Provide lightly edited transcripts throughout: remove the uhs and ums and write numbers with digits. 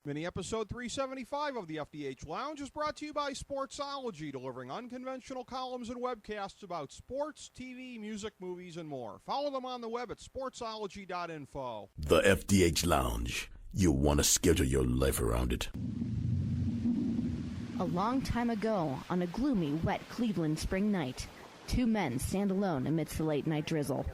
Mini episode 375 of the FDH Lounge is brought to you by Sportsology, delivering unconventional columns and webcasts about sports, TV, music, movies, and more. Follow them on the web at sportsology.info. The FDH Lounge. You want to schedule your life around it. A long time ago, on a gloomy, wet Cleveland spring night, two men stand alone amidst the late-night drizzle.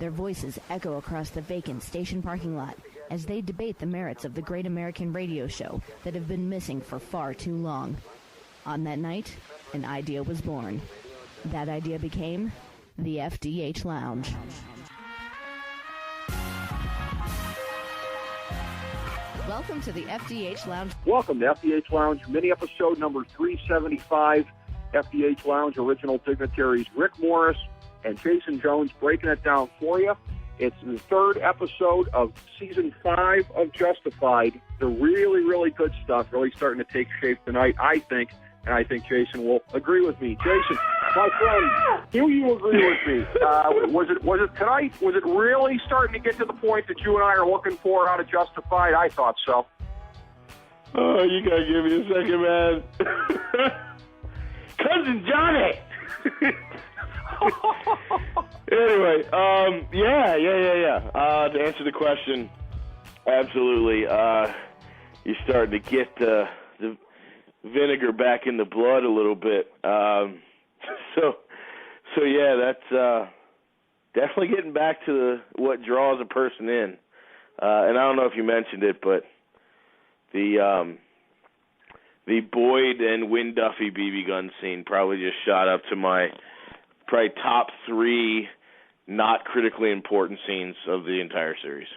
Their voices echo across the vacant station parking lot as they debate the merits of the great American radio show that have been missing for far too long. On that night, an idea was born. That idea became the FDH Lounge. Welcome to the FDH Lounge. Welcome to FDH Lounge, mini episode number 375. FDH Lounge original dignitaries Rick Morris and Jason Jones breaking it down for you. It's the third episode of Season 5 of Justified. The really, really good stuff really starting to take shape tonight, I think, and I think Jason will agree with me. Jason, my friend, do you agree with me? Was it tonight? Was it really starting to get to the point that you and I are looking for out of Justified? I thought so. Oh, you gotta give me a second, man. Cousin Johnny! Anyway, to answer the question, absolutely. You're starting to get the vinegar back in the blood a little bit. So yeah, that's definitely getting back to what draws a person in. And I don't know if you mentioned it, but the Boyd and Wynn Duffy BB gun scene probably just shot up to my probably top 3 not critically important scenes of the entire series.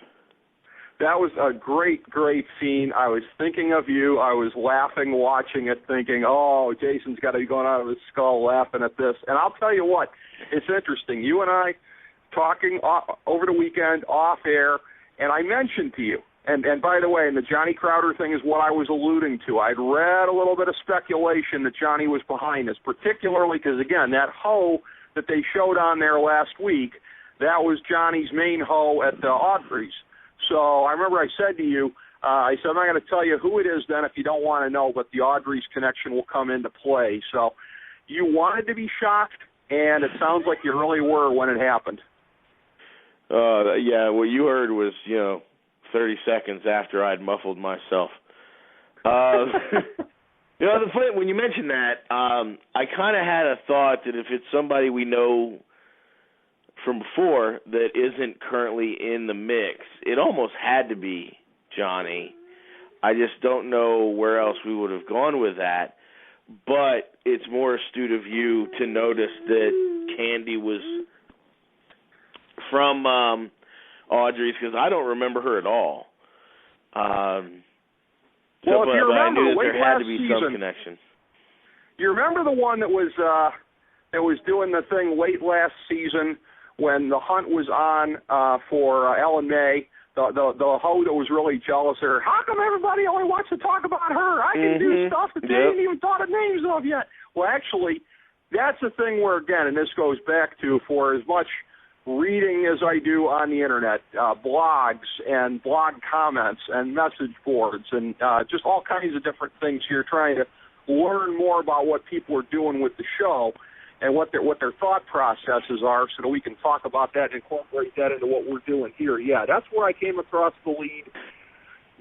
That was a great, great scene. I was thinking of you. I was laughing watching it, thinking, oh, Jason's got to be going out of his skull laughing at this. And I'll tell you what, it's interesting. You and I talking over the weekend off air, and I mentioned to you, and by the way, and the Johnny Crowder thing is what I was alluding to. I'd read a little bit of speculation that Johnny was behind this, particularly because, again, that hoe that they showed on there last week, that was Johnny's main hoe at the Audrey's. So I remember I said to you, I said, I'm not going to tell you who it is then if you don't want to know, but the Audrey's connection will come into play. So you wanted to be shocked, and it sounds like you really were when it happened. Yeah, what you heard was, 30 seconds after I'd muffled myself. The funny, when you mentioned that, I kind of had a thought that if it's somebody we know from before that isn't currently in the mix, it almost had to be Johnny. I just don't know where else we would have gone with that. But it's more astute of you to notice that Candy was from Audrey's, because I don't remember her at all. Well, if you remember, I knew that there had to be season, some connection. You remember the one that was doing the thing late last season when the hunt was on for Ellen May, the hoe that was really jealous of her. How come everybody only wants to talk about her? I can do stuff that they ain't even thought of names of yet. Well, actually, that's the thing where, again, and this goes back to, for as much reading as I do on the Internet, blogs and blog comments and message boards and just all kinds of different things here, trying to learn more about what people are doing with the show and what their thought processes are, so that we can talk about that and incorporate that into what we're doing here. Yeah, that's where I came across the lead,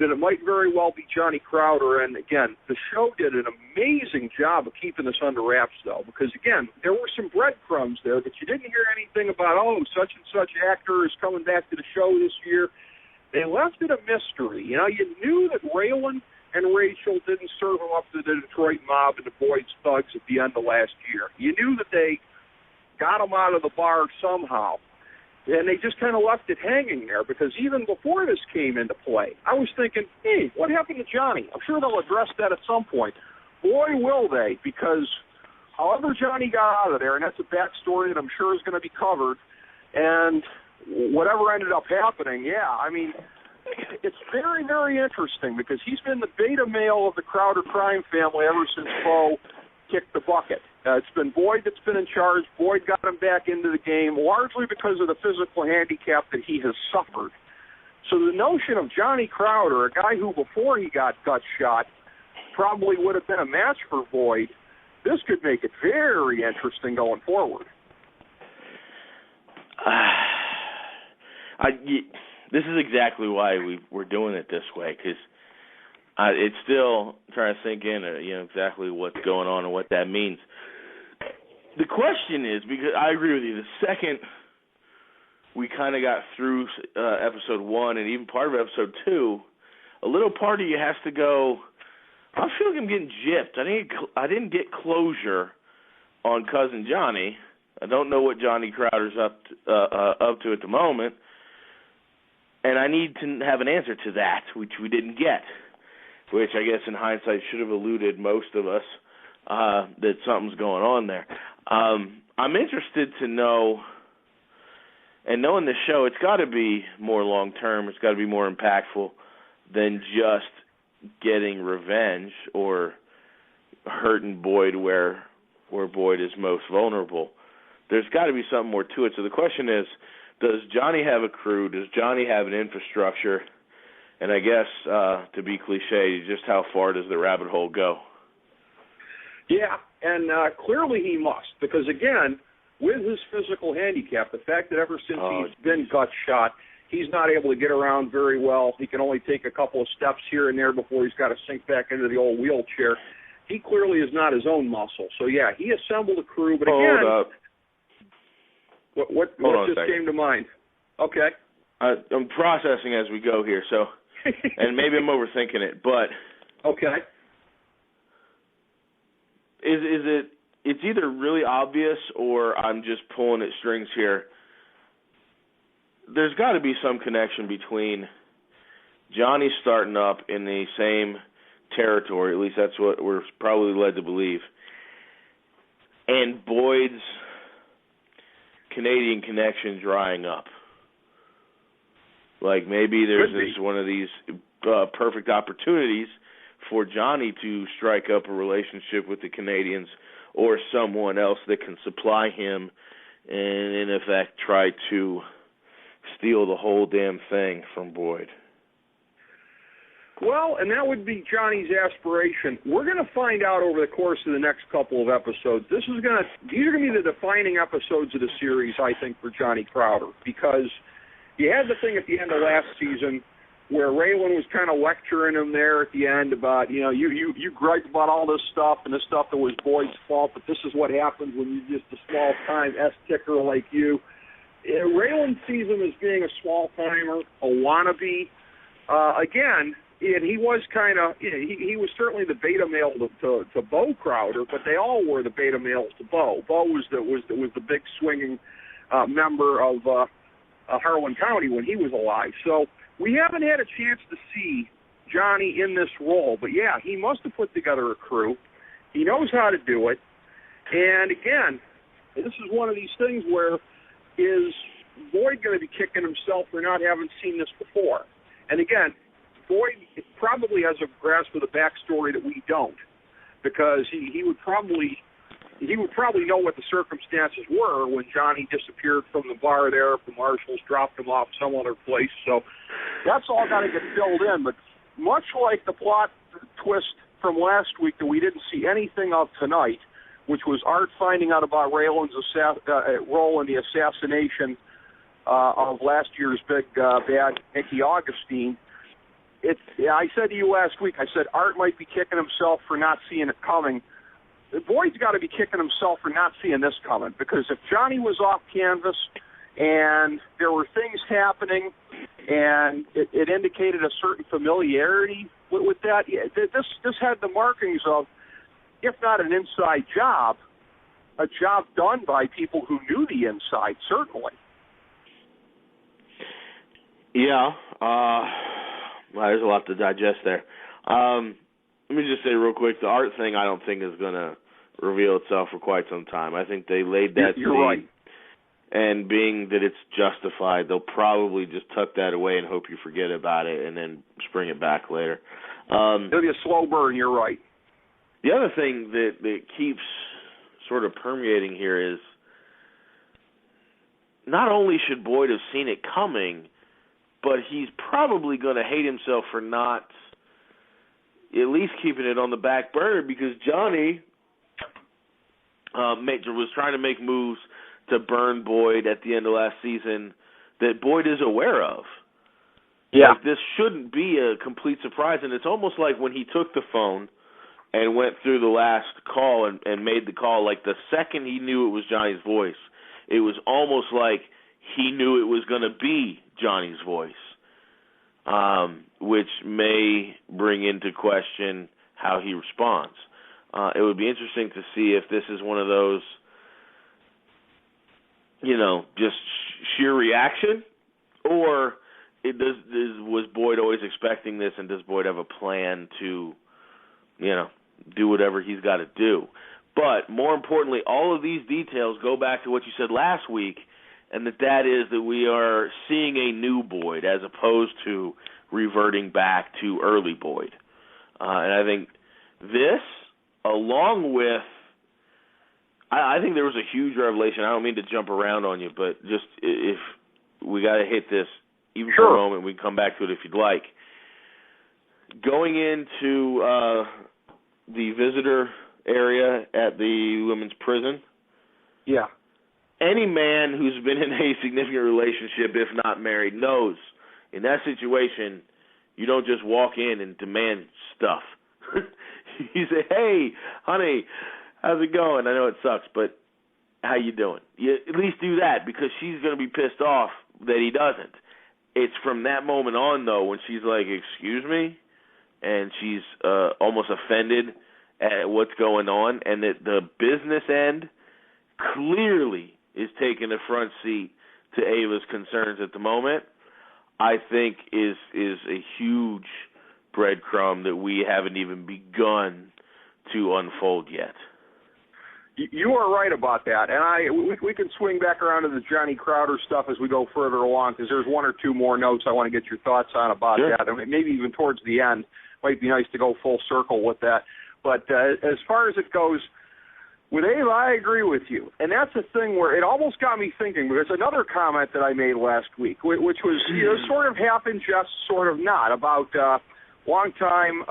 that it might very well be Johnny Crowder. And, again, the show did an amazing job of keeping this under wraps, though, because, again, there were some breadcrumbs there that you didn't hear anything about, oh, such and such actor is coming back to the show this year. They left it a mystery. You knew that Raylan and Rachel didn't serve them up to the Detroit mob and the Boyd's thugs at the end of last year. You knew that they got them out of the bar somehow. And they just kind of left it hanging there, because even before this came into play, I was thinking, hey, what happened to Johnny? I'm sure they'll address that at some point. Boy, will they, because however Johnny got out of there, and that's a backstory that I'm sure is going to be covered, and whatever ended up happening, it's very, very interesting, because he's been the beta male of the Crowder crime family ever since Bo kicked the bucket. It's been Boyd that's been in charge. Boyd got him back into the game, largely because of the physical handicap that he has suffered. So the notion of Johnny Crowder, a guy who before he got gut shot probably would have been a match for Boyd, this could make it very interesting going forward. This is exactly why we're doing it this way, because it's still trying to sink in, exactly what's going on and what that means. The question is, because I agree with you, the second we kind of got through episode 1 and even part of episode 2, a little part of you has to go, I feel like I'm getting gypped. I didn't get closure on Cousin Johnny. I don't know what Johnny Crowder's up to at the moment, and I need to have an answer to that, which we didn't get, which I guess in hindsight should have eluded most of us that something's going on there. I'm interested to know, and knowing the show, it's got to be more long-term, it's got to be more impactful than just getting revenge or hurting Boyd where Boyd is most vulnerable. There's got to be something more to it. So the question is, does Johnny have a crew? Does Johnny have an infrastructure? And I guess, to be cliche, just how far does the rabbit hole go? Yeah, and clearly he must, because again, with his physical handicap, the fact that ever since he's been gut shot, he's not able to get around very well. He can only take a couple of steps here and there before he's got to sink back into the old wheelchair. He clearly is not his own muscle. So, yeah, he assembled a crew. But again, hold up. What just came to mind? Okay. I'm processing as we go here, so, and maybe I'm overthinking it, but. Okay. It's either really obvious or I'm just pulling at strings here. There's got to be some connection between Johnny starting up in the same territory, at least that's what we're probably led to believe, and Boyd's Canadian connection drying up. Like maybe there's one of these perfect opportunities for Johnny to strike up a relationship with the Canadians or someone else that can supply him and, in effect, try to steal the whole damn thing from Boyd. Well, and that would be Johnny's aspiration. We're going to find out over the course of the next couple of episodes. These are going to be the defining episodes of the series, I think, for Johnny Crowder, because you had the thing at the end of last season where Raylan was kind of lecturing him there at the end about, you griped about all this stuff and the stuff that was Boyd's fault, but this is what happens when you're just a small-time S-ticker like you. Raylan sees him as being a small-timer, a wannabe. Again, and he was kind of, he was certainly the beta male to Bo Crowder, but they all were the beta males to Bo. Bo was the big swinging member of Harlan County when he was alive. So we haven't had a chance to see Johnny in this role, but yeah, he must have put together a crew. He knows how to do it. And again, this is one of these things where is Boyd going to be kicking himself for not having seen this before? And again, Boyd probably has a grasp of the backstory that we don't, because he would probably know what the circumstances were when Johnny disappeared from the bar there, if the marshals dropped him off some other place. So that's all got to get filled in. But much like the plot twist from last week that we didn't see anything of tonight, which was Art finding out about Raylan's role in the assassination of last year's big bad Nicky Augustine. I said to you last week, I said Art might be kicking himself for not seeing it coming. Boyd's got to be kicking himself for not seeing this coming, because if Johnny was off canvas and there were things happening and it indicated a certain familiarity with that, this had the markings of, if not an inside job, a job done by people who knew the inside, certainly. Yeah, well, there's a lot to digest there. Let me just say real quick, the Art thing I don't think is going to reveal itself for quite some time. I think they laid that You're seed, right. And being that it's justified, they'll probably just tuck that away and hope you forget about it and then spring it back later. It'll be a slow burn, you're right. The other thing that keeps sort of permeating here is not only should Boyd have seen it coming, but he's probably going to hate himself for not at least keeping it on the back burner, because Johnny was trying to make moves to burn Boyd at the end of last season that Boyd is aware of. Yeah. Like, this shouldn't be a complete surprise, and it's almost like when he took the phone and went through the last call and made the call, like the second he knew it was Johnny's voice, it was almost like he knew it was going to be Johnny's voice, which may bring into question how he responds. It would be interesting to see if this is one of those, just sheer reaction, or was Boyd always expecting this, and does Boyd have a plan to, do whatever he's got to do? But more importantly, all of these details go back to what you said last week, and that is that we are seeing a new Boyd as opposed to reverting back to early Boyd. And I think this, along with, I think there was a huge revelation. I don't mean to jump around on you, but just if we got to hit this even for a moment, we can come back to it if you'd like. Going into the visitor area at the women's prison. Yeah. Any man who's been in a significant relationship, if not married, knows in that situation you don't just walk in and demand stuff. You say, "Hey, honey, how's it going? I know it sucks, but how you doing?" You at least do that, because she's going to be pissed off that he doesn't. It's from that moment on, though, when she's like, "Excuse me," and she's almost offended at what's going on, and that the business end clearly is taking a front seat to Ava's concerns at the moment, I think is a huge breadcrumb that we haven't even begun to unfold yet. You are right about that, and we can swing back around to the Johnny Crowder stuff as we go further along, because there's one or two more notes I want to get your thoughts on about that, and maybe even towards the end. Might be nice to go full circle with that. But as far as it goes, with Ava, I agree with you, and that's a thing where it almost got me thinking, because another comment that I made last week, which was sort of half in jest, sort of not, about long-time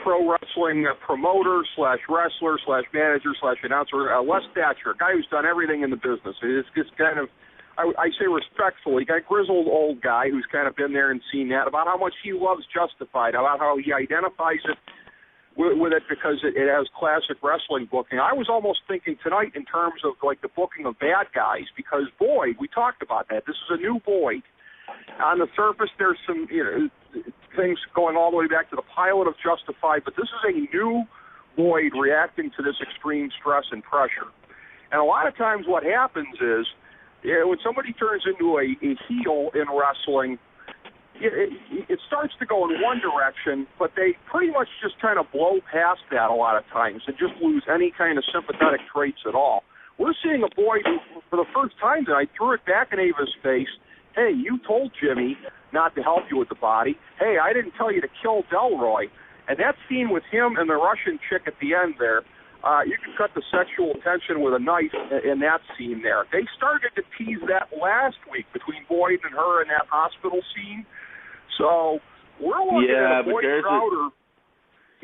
pro wrestling promoter / wrestler / manager / announcer, Les Thatcher, a guy who's done everything in the business. It's just kind of, I say respectfully, a grizzled old guy who's kind of been there and seen that, about how much he loves Justified, about how he identifies it with it because it has classic wrestling booking. I was almost thinking tonight in terms of like the booking of bad guys, because Boyd, we talked about that. This is a new Boyd. On the surface, there's some things going all the way back to the pilot of Justified, but this is a new Boyd reacting to this extreme stress and pressure. And a lot of times what happens is, when somebody turns into a heel in wrestling, it starts to go in one direction, but they pretty much just kind of blow past that a lot of times and just lose any kind of sympathetic traits at all. We're seeing a Boyd who, for the first time tonight, threw it back in Ava's face. Hey, you told Jimmy not to help you with the body. Hey, I didn't tell you to kill Delroy. And that scene with him and the Russian chick at the end there, you can cut the sexual tension with a knife in that scene there. They started to tease that last week between Boyd and her in that hospital scene. So we're looking at Boyd Crowder.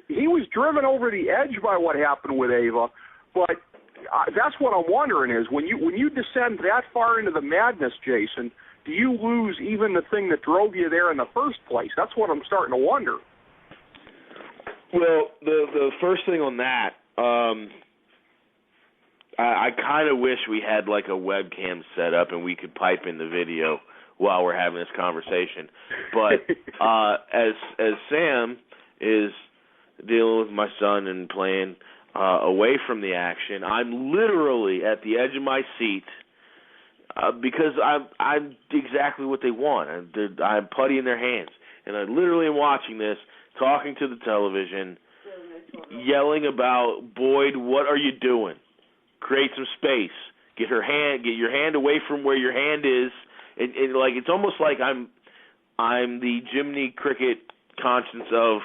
He was driven over the edge by what happened with Ava, but that's what I'm wondering is, when you descend that far into the madness, Jason, do you lose even the thing that drove you there in the first place? That's what I'm starting to wonder. Well, the first thing on that, I kind of wish we had like a webcam set up and we could pipe in the video while we're having this conversation. But as Sam is dealing with my son and playing away from the action, I'm literally at the edge of my seat because I'm exactly what they want. I'm putty in their hands, and I literally am watching this, talking to the television, yelling about, Boyd, what are you doing? Create some space. Get your hand away from where your hand is. And like, it's almost like I'm the Jiminy Cricket conscience of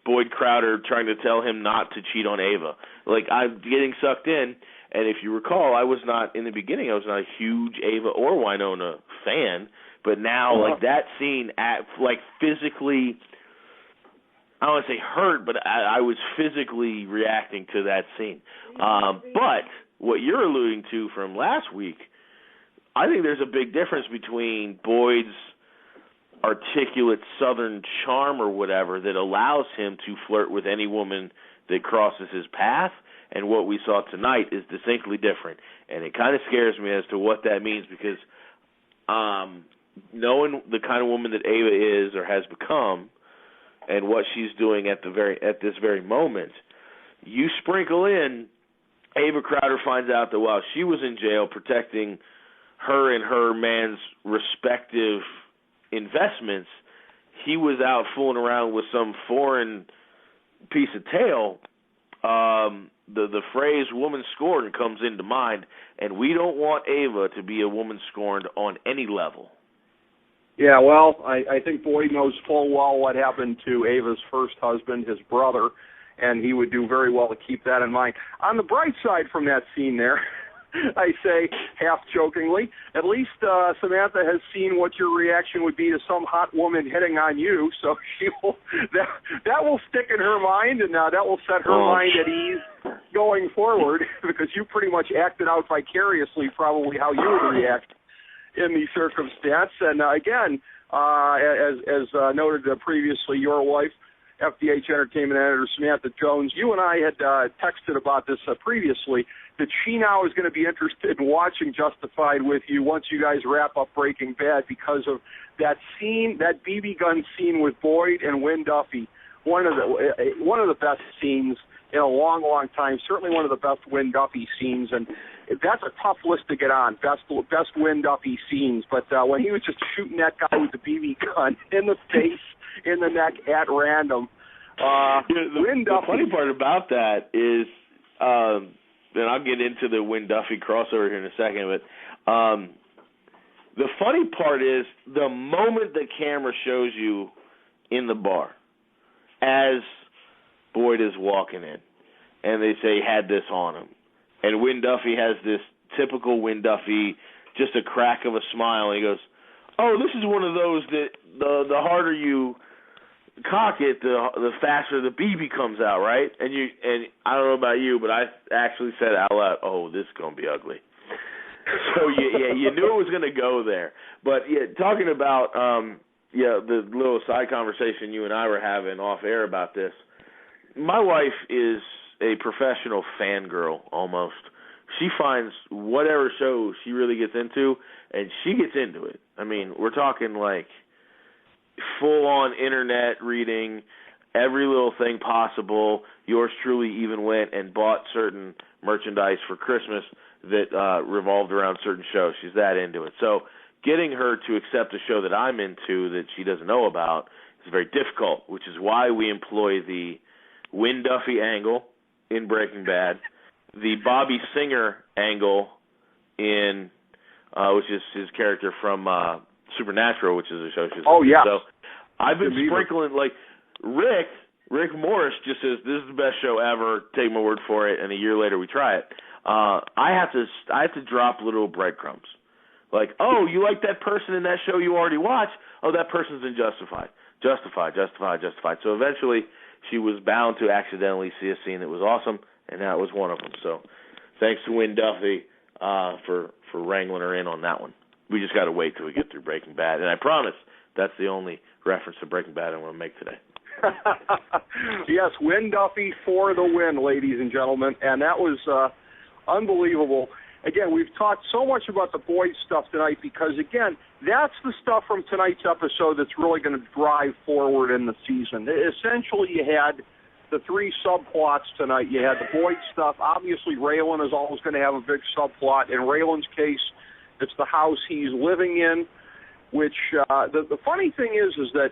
Boyd Crowder trying to tell him not to cheat on Ava. Like, I'm getting sucked in, and if you recall, in the beginning, I was not a huge Ava or Winona fan, But now, like, that scene, like, physically, I don't want to say hurt, but I was physically reacting to that scene. But what you're alluding to from last week, I think there's a big difference between Boyd's articulate Southern charm or whatever that allows him to flirt with any woman that crosses his path, and what we saw tonight is distinctly different. And it kind of scares me as to what that means, because knowing the kind of woman that Ava is or has become and what she's doing at this very moment, you sprinkle in Ava Crowder finds out that while she was in jail protecting her and her man's respective investments, he was out fooling around with some foreign piece of tail. The phrase woman scorned comes into mind, and we don't want Ava to be a woman scorned on any level. Yeah, well, I think Boyd knows full well what happened to Ava's first husband, his brother, and he would do very well to keep that in mind. On the bright side from that scene there, I say, half jokingly, at least Samantha has seen what your reaction would be to some hot woman hitting on you, so that will stick in her mind, and that will set her mind at ease going forward, because you pretty much acted out vicariously probably how you would react in the circumstance. And again, as noted previously, your wife, FDH Entertainment editor Samantha Jones, you and I had texted about this previously, that she now is going to be interested in watching Justified with you once you guys wrap up Breaking Bad, because of that scene, that BB gun scene with Boyd and Wynn Duffy. One of the best scenes in a long, long time. Certainly one of the best Wynn Duffy scenes, and that's a tough list to get on. Best Wynn Duffy scenes. But when he was just shooting that guy with the BB gun in the face, in the neck, at random. The funny part about that is, and I'll get into the Wynn Duffy crossover here in a second, but the funny part is the moment the camera shows you in the bar, as Boyd is walking in, and they say, had this on him, and Wynn Duffy has this typical Wynn Duffy, just a crack of a smile, and he goes, oh, this is one of those that the harder you cock it, the faster the BB comes out, right? And I don't know about you, but I actually said out loud, oh, this is going to be ugly. So, you knew it was going to go there. But, talking about, the little side conversation you and I were having off air about this, my wife is a professional fangirl almost. She finds whatever show she really gets into, and she gets into it. I mean, we're talking like full-on internet reading, every little thing possible. Yours truly even went and bought certain merchandise for Christmas that revolved around certain shows. She's that into it. So getting her to accept a show that I'm into that she doesn't know about is very difficult, which is why we employ the Wynn Duffy angle in Breaking Bad, the Bobby Singer angle in, which is his character from Supernatural, which is a show she's So I've been sprinkling, like, Rick Morris just says, this is the best show ever, take my word for it, and a year later we try it. I have to drop little breadcrumbs. Like, oh, you like that person in that show you already watched? Oh, that person's in Justified. So eventually she was bound to accidentally see a scene that was awesome, and that was one of them. So thanks to Wynn Duffy for wrangling her in on that one. We just got to wait till we get through Breaking Bad. And I promise that's the only reference to Breaking Bad I'm going to make today. Yes, Wynn Duffy for the win, ladies and gentlemen. And that was unbelievable. Again, we've talked so much about the Boyd stuff tonight because, again, that's the stuff from tonight's episode that's really going to drive forward in the season. Essentially, you had the three subplots tonight. You had the Boyd stuff. Obviously, Raylan is always going to have a big subplot. In Raylan's case, it's the house he's living in, which the funny thing is that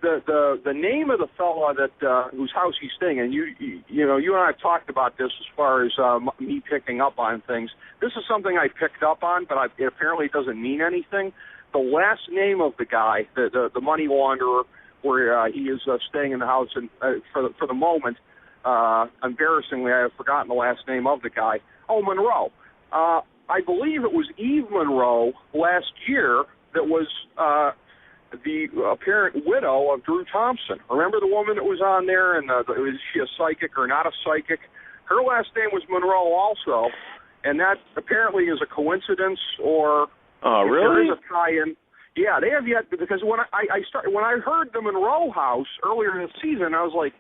the name of the fella that whose house he's staying in, you and I have talked about this as far as me picking up on things. This is something I picked up on, but it apparently doesn't mean anything. The last name of the guy, the money launderer, where he is staying in the house, and for the moment, embarrassingly, I have forgotten the last name of the guy. Oh, Monroe. I believe it was Eve Monroe last year that was the apparent widow of Drew Thompson. Remember the woman that was on there, and is she a psychic or not a psychic? Her last name was Monroe also, and that apparently is a coincidence or really? There is a tie-in. Yeah, they have yet, because when I heard the Monroe house earlier in the season, I was like,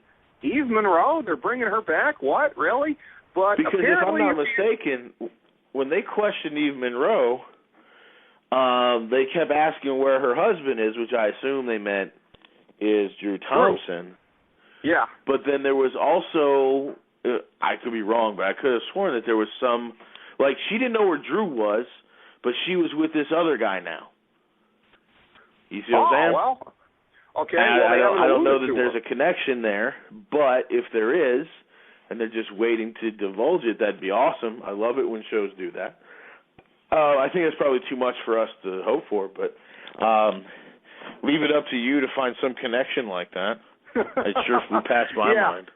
Eve Monroe, they're bringing her back? What, really? But because if I'm not mistaken, when they questioned Eve Monroe, they kept asking where her husband is, which I assume they meant is Drew Thompson. Yeah. But then there was also, I could be wrong, but I could have sworn that there was some, like she didn't know where Drew was, but she was with this other guy now. You see what I'm saying? Well, okay. I don't know that there's a connection there, but if there is, and they're just waiting to divulge it, that'd be awesome. I love it when shows do that. I think that's probably too much for us to hope for, but leave it up to you to find some connection like that. It sure flew past my mind.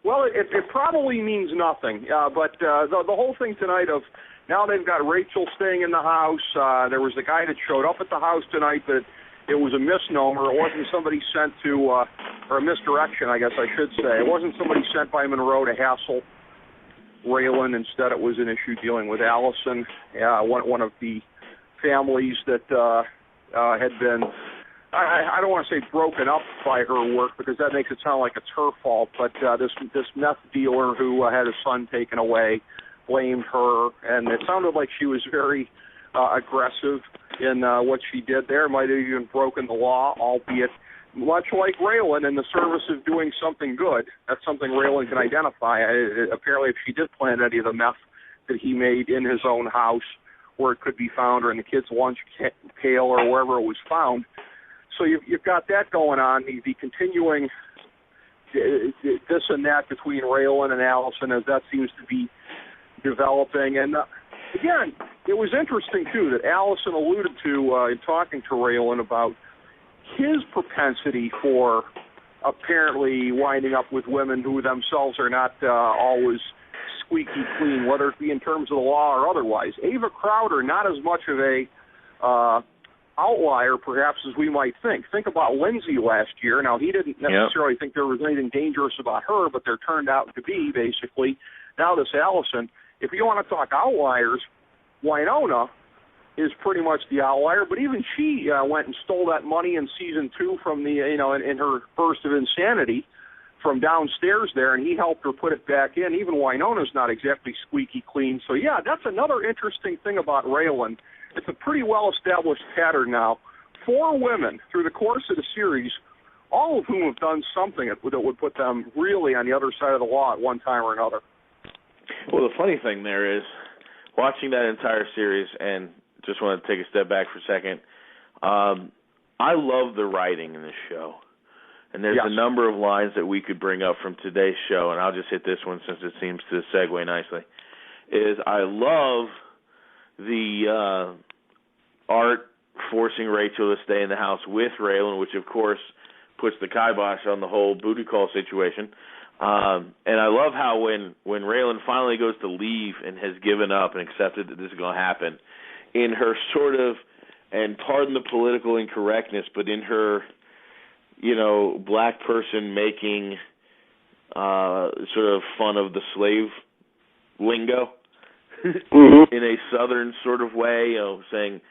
Well, it probably means nothing, but the whole thing tonight of now they've got Rachel staying in the house. There was the guy that showed up at the house tonight, but it was a misnomer. It wasn't somebody sent to, or a misdirection, I guess I should say. It wasn't somebody sent by Monroe to hassle Raylan. Instead, it was an issue dealing with Allison, one of the families that had been, I don't want to say broken up by her work because that makes it sound like it's her fault, but this meth dealer who had his son taken away blamed her, and it sounded like she was very aggressive in what she did there. Might have even broken the law, albeit much like Raylan in the service of doing something good. That's something Raylan can identify. Apparently, if she did plant any of the meth that he made in his own house where it could be found or in the kids' lunch pail or wherever it was found. So you've got that going on, the continuing this and that between Raylan and Allison as that seems to be developing. And again, it was interesting, too, that Allison alluded to in talking to Raylan about his propensity for apparently winding up with women who themselves are not always squeaky clean, whether it be in terms of the law or otherwise. Ava Crowder, not as much of a outlier, perhaps, as we might think. Think about Lindsay last year. Now, he didn't necessarily think there was anything dangerous about her, but there turned out to be, basically. Now this Allison, if you want to talk outliers, Winona is pretty much the outlier, but even she went and stole that money in season 2 from the, in her burst of insanity from downstairs there, and he helped her put it back in. Even Winona's not exactly squeaky clean. So, yeah, that's another interesting thing about Raylan. It's a pretty well-established pattern now. 4 women through the course of the series, all of whom have done something that would put them really on the other side of the law at one time or another. Well, the funny thing there is, watching that entire series, and just want to take a step back for a second, I love the writing in this show. And there's a number of lines that we could bring up from today's show, and I'll just hit this one since it seems to segue nicely, is I love the Art forcing Rachel to stay in the house with Raylan, which, of course, puts the kibosh on the whole booty call situation. And I love how when Raylan finally goes to leave and has given up and accepted that this is going to happen, in her sort of, and pardon the political incorrectness, but in her, black person making sort of fun of the slave lingo in a southern sort of way, saying,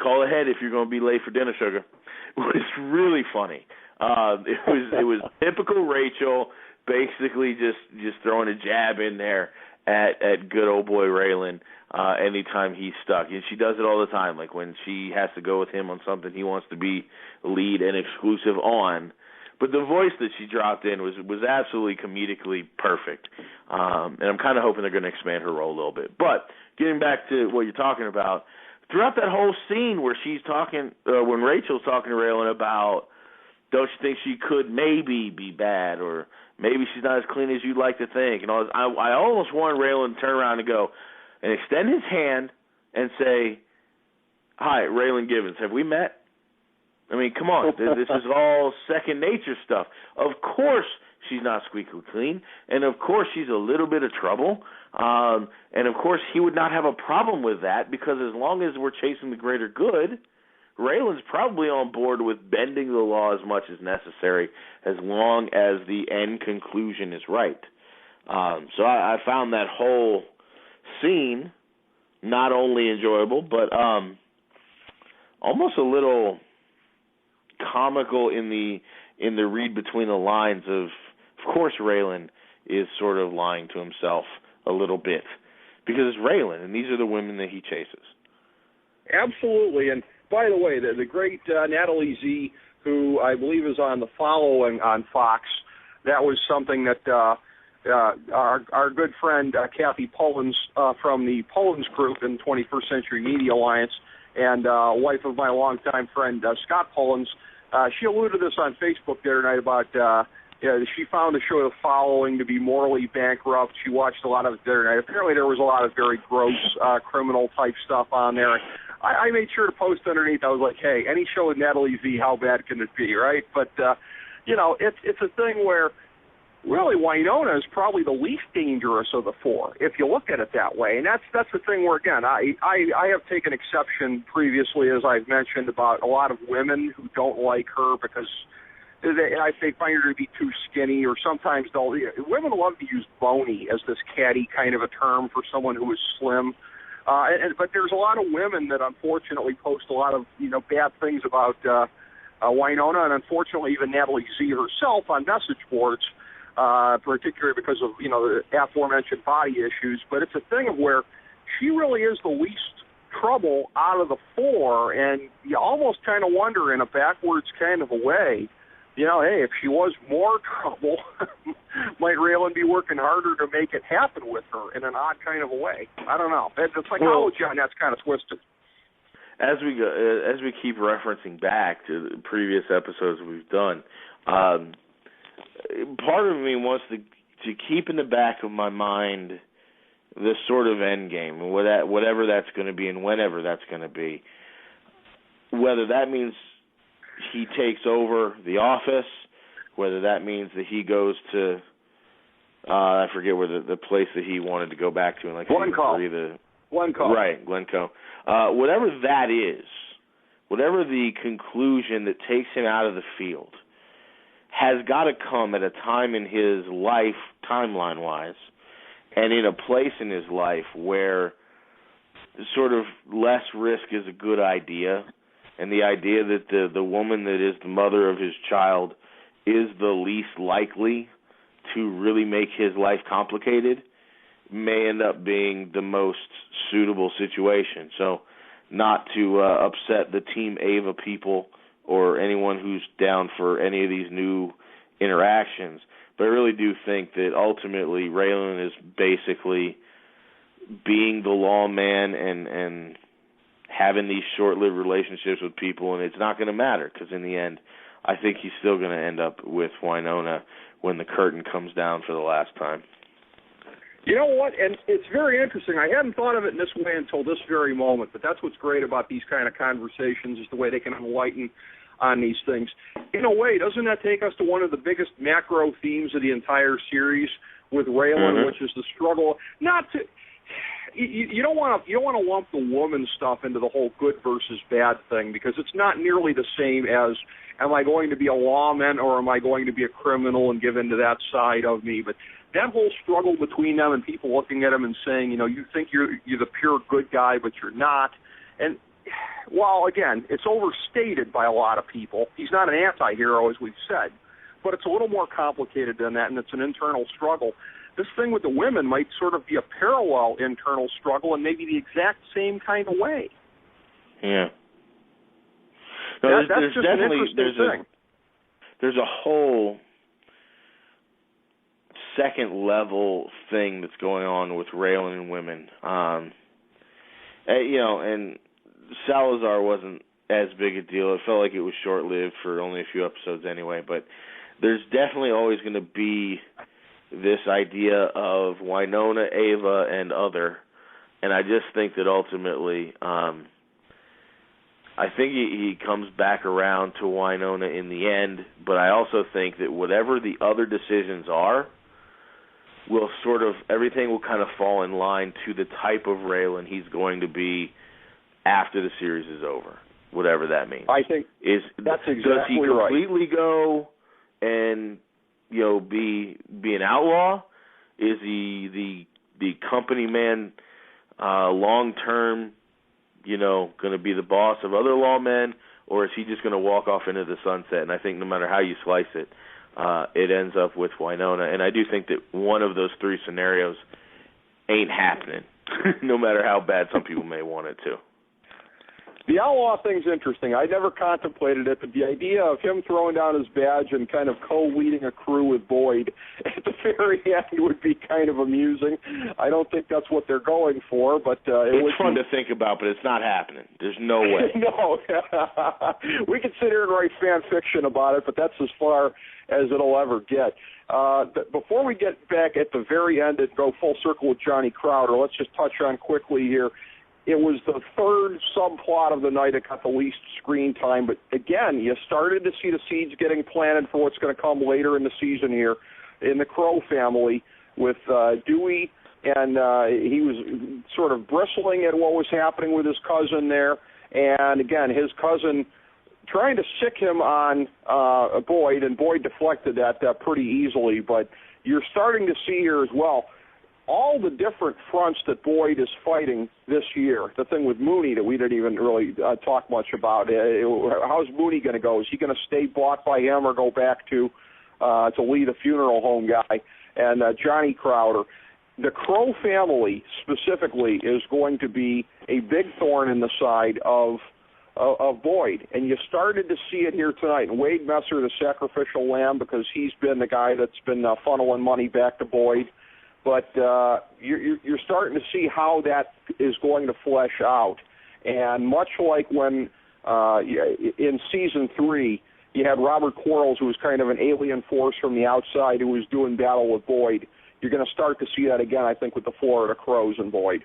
call ahead if you're going to be late for dinner, sugar. It was really funny. It was typical Rachel, basically just throwing a jab in there at good old boy Raylan anytime he's stuck. And she does it all the time, like when she has to go with him on something he wants to be lead and exclusive on. But the voice that she dropped in was absolutely comedically perfect. And I'm kind of hoping they're going to expand her role a little bit. But getting back to what you're talking about, throughout that whole scene where she's talking, when Rachel's talking to Raylan about, don't you think she could maybe be bad, or maybe she's not as clean as you'd like to think, and all this, I almost wanted Raylan to turn around and go and extend his hand and say, hi, Raylan Givens, have we met? I mean, come on, this is all second nature stuff. Of course she's not squeaky clean, and of course she's a little bit of trouble, and of course he would not have a problem with that, because as long as we're chasing the greater good, Raylan's probably on board with bending the law as much as necessary as long as the end conclusion is right. So I found that whole scene not only enjoyable, but almost a little comical in the read between the lines of course Raylan is sort of lying to himself a little bit, because it's Raylan, and these are the women that he chases. Absolutely, and by the way, the great Natalie Z, who I believe is on The Following on Fox, that was something that our good friend Kathy Pullins from the Pullins Group in 21st Century Media Alliance, and wife of my longtime friend Scott Pullins, she alluded to this on Facebook the other night about she found the show The Following to be morally bankrupt. She watched a lot of it the other night. Apparently there was a lot of very gross criminal-type stuff on there. I made sure to post underneath. I was like, hey, any show with Natalie Z, how bad can it be, right? But, it's a thing where really Winona is probably the least dangerous of the four, if you look at it that way. And that's the thing where, again, I have taken exception previously, as I've mentioned, about a lot of women who don't like her because they find her to be too skinny, or sometimes women love to use bony as this catty kind of a term for someone who is slim. But there's a lot of women that unfortunately post a lot of bad things about Winona, and unfortunately even Natalie Z herself on message boards, particularly because of the aforementioned body issues. But it's a thing of where she really is the least trouble out of the four, and you almost kind of wonder in a backwards kind of a way, hey, if she was more trouble, might Raylan be working harder to make it happen with her in an odd kind of a way? I don't know. The psychology on that's kind of twisted. As we keep referencing back to the previous episodes we've done, part of me wants to keep in the back of my mind this sort of end game, whatever that's going to be and whenever that's going to be. Whether that means he takes over the office, whether that means that he goes to I forget where the place that he wanted to go back to in Glencoe. Glencoe. Right, Glencoe. Whatever that is, whatever the conclusion that takes him out of the field, has got to come at a time in his life, timeline-wise, and in a place in his life where sort of less risk is a good idea. And the idea that the woman that is the mother of his child is the least likely to really make his life complicated may end up being the most suitable situation. So not to upset the Team Ava people or anyone who's down for any of these new interactions, but I really do think that ultimately Raylan is basically being the lawman and having these short-lived relationships with people, and it's not going to matter because in the end, I think he's still going to end up with Winona when the curtain comes down for the last time. You know what? And it's very interesting. I hadn't thought of it in this way until this very moment, but that's what's great about these kind of conversations is the way they can enlighten on these things. In a way, doesn't that take us to one of the biggest macro themes of the entire series with Raylan, which is the struggle not to... You don't want to lump the woman stuff into the whole good versus bad thing, because it's not nearly the same as am I going to be a lawman or am I going to be a criminal and give into that side of me. But that whole struggle between them and people looking at him and saying, you think you're the pure good guy, but you're not. And while again, it's overstated by a lot of people, he's not an anti-hero as we've said, but it's a little more complicated than that, and it's an internal struggle. This thing with the women might sort of be a parallel internal struggle and maybe the exact same kind of way. Yeah. No, that's just an interesting thing. There's a whole second level thing that's going on with Raylan and women. And Salazar wasn't as big a deal. It felt like it was short-lived for only a few episodes anyway, but there's definitely always going to be this idea of Winona, Ava, and other, and I just think that ultimately, I think he comes back around to Winona in the end, but I also think that whatever the other decisions are, everything will kind of fall in line to the type of Raylan he's going to be after the series is over. whatever that means. I think that's exactly right. Does he completely go and be an outlaw? Is he the company man long term? Going to be the boss of other lawmen, or is he just going to walk off into the sunset? And I think no matter how you slice it, it ends up with Winona. And I do think that one of those three scenarios ain't happening, no matter how bad some people may want it to. The outlaw thing's interesting. I never contemplated it, but the idea of him throwing down his badge and kind of co-leading a crew with Boyd at the very end would be kind of amusing. I don't think that's what they're going for, but it's fun to think about, but it's not happening. There's no way. No. We could sit here and write fan fiction about it, but that's as far as it'll ever get. Before we get back at the very end and go full circle with Johnny Crowder, let's just touch on quickly here. It was the third subplot of the night that got the least screen time, but again, you started to see the seeds getting planted for what's going to come later in the season here in the Crow family with Dewey, and he was sort of bristling at what was happening with his cousin there, and again, his cousin trying to sick him on Boyd, and Boyd deflected that pretty easily, but you're starting to see here as well all the different fronts that Boyd is fighting this year. The thing with Mooney that we didn't even really talk much about. How's Mooney going to go? Is he going to stay bought by him or go back to lead a funeral home guy? And Johnny Crowder. The Crow family specifically is going to be a big thorn in the side of Boyd. And you started to see it here tonight. And Wade Messer, the sacrificial lamb, because he's been the guy that's been funneling money back to Boyd. But you're starting to see how that is going to flesh out. And much like when in Season 3, you had Robert Quarles, who was kind of an alien force from the outside who was doing battle with Boyd. You're going to start to see that again, I think, with the Florida Crows and Boyd.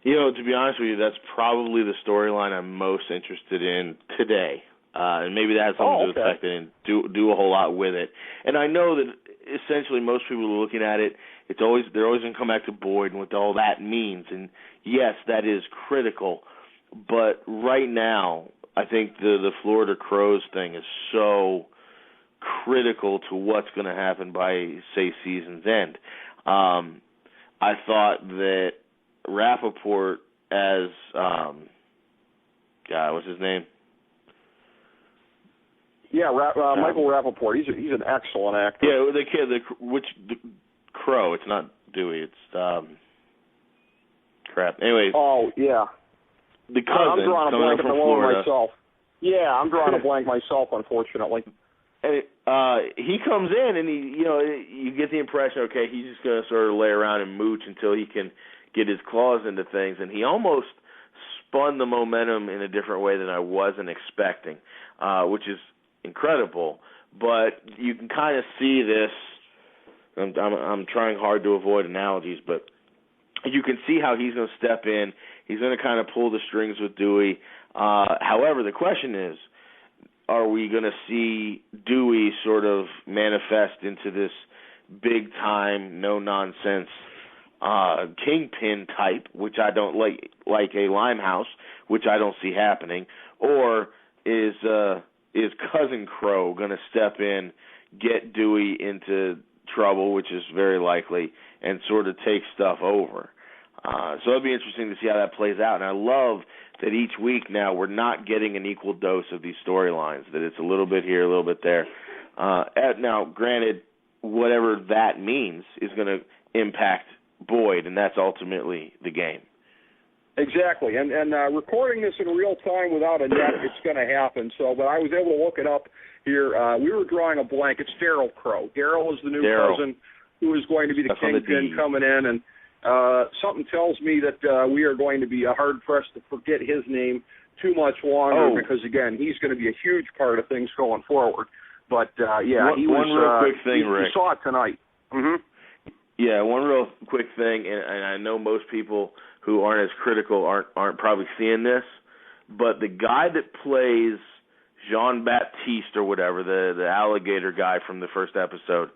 To be honest with you, that's probably the storyline I'm most interested in today. And maybe that has something to affect it and do a whole lot with it. And I know that essentially most people are looking at it, they're always going to come back to Boyd and what all that means. And yes, that is critical. But right now, I think the Florida Crows thing is so critical to what's going to happen by, say, season's end. I thought that Rappaport as, what's his name? Yeah, Michael Rappaport. He's an excellent actor. Yeah, the kid, the Crow. It's not Dewey. It's crap. Anyways. Oh yeah. The cousin. I'm drawing a blank at the moment myself. Yeah, I'm drawing a blank myself, unfortunately. And he comes in, and you get the impression, okay, he's just going to sort of lay around and mooch until he can get his claws into things, and he almost spun the momentum in a different way than I wasn't expecting, which is incredible. But you can kind of see this. I'm trying hard to avoid analogies, but you can see how he's going to step in. He's going to kind of pull the strings with Dewey. However, the question is, are we going to see Dewey sort of manifest into this big-time, no-nonsense kingpin type, which I don't like a Limehouse, which I don't see happening, or is Cousin Crow going to step in, get Dewey into trouble, which is very likely, and sort of take stuff over? So it'll be interesting to see how that plays out. And I love that each week now we're not getting an equal dose of these storylines, that it's a little bit here, a little bit there. Now, granted, whatever that means is going to impact Boyd, and that's ultimately the game. Exactly. And recording this in real time without a net, it's going to happen. So, but I was able to look it up here. We were drawing a blank. It's Daryl Crow. Daryl is the new cousin who is going to be the kingpin coming in, and something tells me that we are going to be hard-pressed to forget his name too much longer because, again, he's going to be a huge part of things going forward. But, one real quick thing, Rick. We saw it tonight. Mm-hmm. Yeah, one real quick thing, and I know most people who aren't as critical aren't probably seeing this, but the guy that plays Jean-Baptiste or whatever, the alligator guy from the first episode,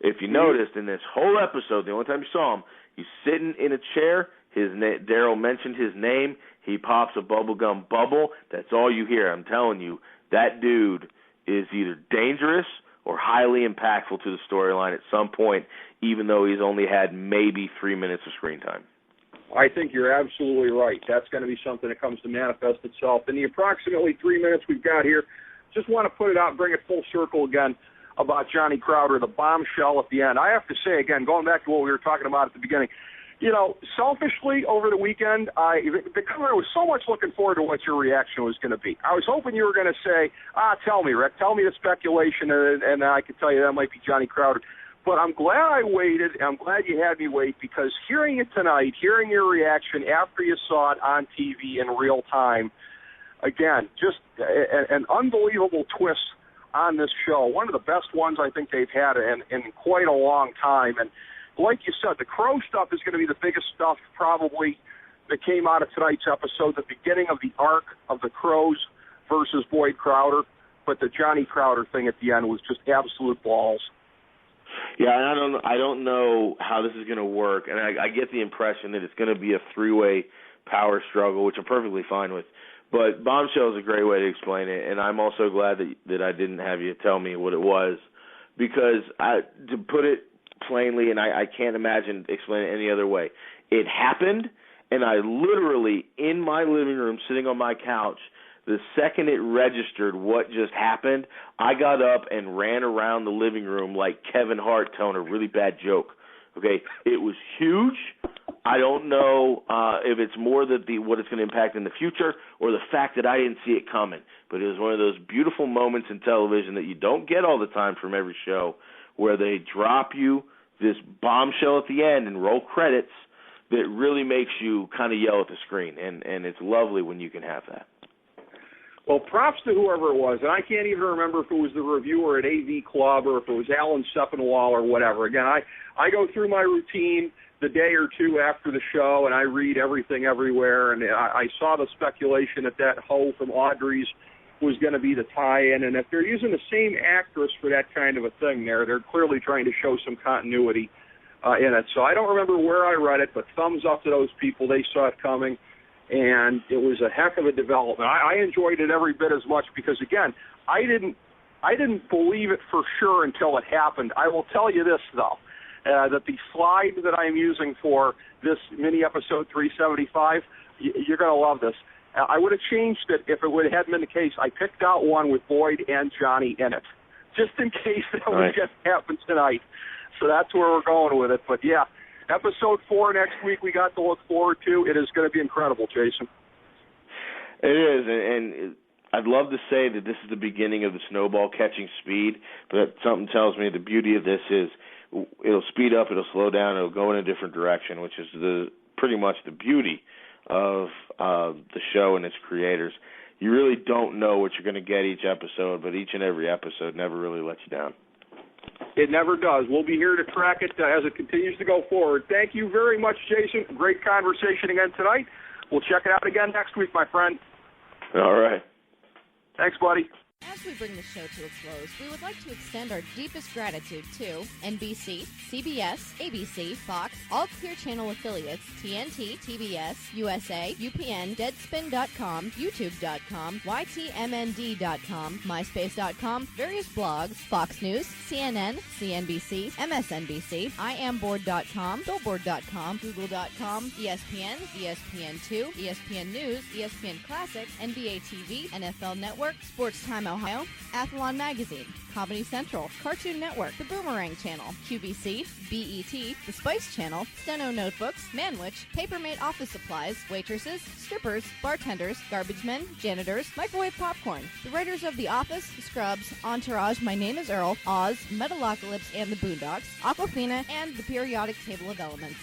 if you noticed in this whole episode, the only time you saw him, he's sitting in a chair, Daryl mentioned his name. He pops a bubblegum bubble. That's all you hear. I'm telling you, that dude is either dangerous or highly impactful to the storyline at some point, even though he's only had maybe 3 minutes of screen time. I think you're absolutely right. That's going to be something that comes to manifest itself. In the approximately 3 minutes we've got here, just want to put it out and bring it full circle again about Johnny Crowder, the bombshell at the end. I have to say, again, going back to what we were talking about at the beginning, selfishly over the weekend, because I was so much looking forward to what your reaction was going to be. I was hoping you were going to say, tell me, Rick, tell me the speculation, and I could tell you that might be Johnny Crowder. But I'm glad I waited, and I'm glad you had me wait, because hearing it tonight, hearing your reaction after you saw it on TV in real time, again, just an unbelievable twist on this show. One of the best ones I think they've had in quite a long time. And like you said, the Crow stuff is going to be the biggest stuff probably that came out of tonight's episode, the beginning of the arc of the Crows versus Boyd Crowder. But the Johnny Crowder thing at the end was just absolute balls. Yeah, and I don't know how this is going to work, and I get the impression that it's going to be a three-way power struggle, which I'm perfectly fine with. But bombshell is a great way to explain it, and I'm also glad that I didn't have you tell me what it was, because to put it plainly, and I can't imagine explaining it any other way, it happened, and I literally, in my living room, sitting on my couch, the second it registered what just happened, I got up and ran around the living room like Kevin Hart telling a really bad joke. Okay, it was huge. I don't know if it's more that what it's going to impact in the future or the fact that I didn't see it coming. But it was one of those beautiful moments in television that you don't get all the time from every show, where they drop you this bombshell at the end and roll credits that really makes you kind of yell at the screen. And it's lovely when you can have that. Well, props to whoever it was, and I can't even remember if it was the reviewer at AV Club or if it was Alan Sepinwall or whatever. Again, I go through my routine the day or two after the show, and I read everything everywhere, and I saw the speculation that hoe from Audrey's was going to be the tie-in, and if they're using the same actress for that kind of a thing they're clearly trying to show some continuity in it. So I don't remember where I read it, but thumbs up to those people. They saw it coming. And it was a heck of a development. I enjoyed it every bit as much because, again, I didn't believe it for sure until it happened. I will tell you this, though, that the slide that I'm using for this mini episode 375, you're going to love this. I would have changed it if it hadn't been the case. I picked out one with Boyd and Johnny in it, just in case that was going to happen tonight. So that's where we're going with it. But, yeah. Episode 4 next week we got to look forward to. It is going to be incredible, Jason. It is, and I'd love to say that this is the beginning of the snowball catching speed, but something tells me the beauty of this is it'll speed up, it'll slow down, it'll go in a different direction, which is pretty much the beauty of the show and its creators. You really don't know what you're going to get each episode, but each and every episode never really lets you down. It never does. We'll be here to track it as it continues to go forward. Thank you very much, Jason. Great conversation again tonight. We'll check it out again next week, my friend. All right. Thanks, buddy. As we bring the show to a close, we would like to extend our deepest gratitude to NBC, CBS, ABC, Fox, all Clear Channel affiliates, TNT, TBS, USA, UPN, Deadspin.com, YouTube.com, YTMND.com, MySpace.com, various blogs, Fox News, CNN, CNBC, MSNBC, IamBoard.com, Billboard.com, Google.com, ESPN, ESPN2, ESPN News, ESPN Classic, NBA TV, NFL Network, Sports Time Ohio, Athlon Magazine, Comedy Central, Cartoon Network, The Boomerang Channel, QVC, BET, The Spice Channel, Steno Notebooks, Manwich, Papermate Office Supplies, waitresses, strippers, bartenders, garbage men, janitors, microwave popcorn, the writers of The Office, Scrubs, Entourage, My Name is Earl, Oz, Metalocalypse and the Boondocks, Aquafina, and The Periodic Table of Elements.